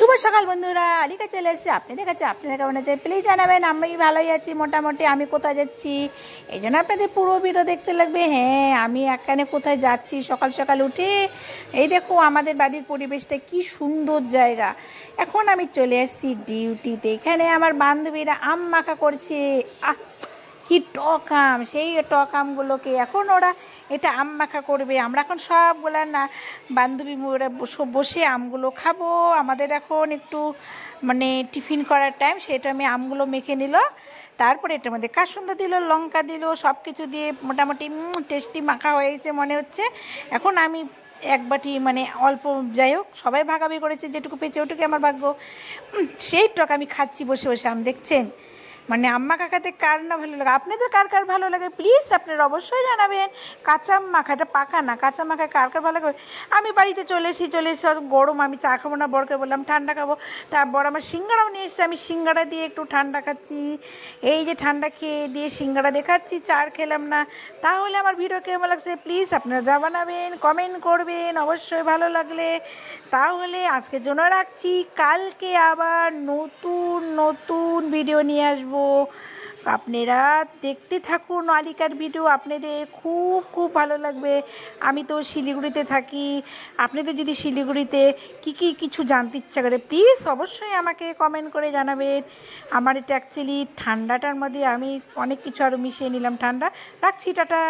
শুভ সকাল বন্ধুরা, আলিকা চলে এসেছি আপনাদের কাছে। আপনারা কেমন আছে প্লিজ জানাবেন। আমি ভালোই আছি মোটামুটি। আমি কোথায় যাচ্ছি এই জন্য আপনাদের পুরো ভিডিও দেখতে লাগবে। হ্যাঁ, আমি একখানে কোথায় যাচ্ছি সকাল সকাল উঠে। এই দেখো আমাদের বাড়ির পরিবেশটা কি সুন্দর জায়গা। এখন আমি চলে এসেছি ডিউটিতে। এখানে আমার বান্ধবীরা আম মাখা করছে। কি টক আম, সেই টক আমগুলোকে এখন ওরা এটা আম মাখা করবে। আমরা এখন সবগুলা না বান্ধবী ওরা বসে আমগুলো খাবো। আমাদের এখন একটু মানে টিফিন করার টাইম, সেটা আমি আমগুলো মেখে নিল। তারপরে এটার মধ্যে কাসুন্দি দিল, লঙ্কা দিল, সব কিছু দিয়ে মোটামুটি টেস্টি মাখা হয়েছে মনে হচ্ছে। এখন আমি এক বাটি মানে অল্প, যাই হোক সবাই ভাগাভাগি করেছে, যেটুকু পেয়েছে ওটুকু আমার ভাগ্য। সেই টক আমি খাচ্ছি বসে বসে। আম দেখছেন, মানে আম মাখা খেতে কার না ভালো লাগে। আপনাদের কার কার ভালো লাগে প্লিজ আপনারা অবশ্যই জানাবেন। কাঁচা আম মাখা, এটা পাকা না, কাঁচা মাখা কার কার ভালো লাগে। আমি বাড়িতে চলে এসে গরম, আমি চা খাবো না, বরকে বললাম ঠান্ডা খাবো। তারপর আমার সিঙ্গাড়াও নিয়ে এসেছে, আমি সিঙ্গাড়া দিয়ে একটু ঠান্ডা খাচ্ছি। এই যে ঠান্ডা খেয়ে দিয়ে সিঙ্গাড়া দেখাচ্ছি, চার খেলাম না। তাহলে আমার ভিডিও কেমন লাগছে প্লিজ আপনারা জানাবেন, কমেন্ট করবেন অবশ্যই ভালো লাগলে। তাহলে আজকের জন্য রাখছি, কালকে আবার নতুন নতুন ভিডিও নিয়ে আসবো। আপনারা দেখতে থাকুন আলিকার ভিডিও, আপনাদের খুব খুব ভালো লাগবে। আমি তো শিলিগুড়িতে থাকি। আপনাদের যদি শিলিগুড়িতে কী কী কিছু জানতে ইচ্ছা করে প্লিজ অবশ্যই আমাকে কমেন্ট করে জানাবেন। আমার এটা অ্যাকচুয়ালি ঠান্ডাটার মধ্যে আমি অনেক কিছু আরও মিশিয়ে নিলাম। ঠান্ডা রাখছি, টাটা।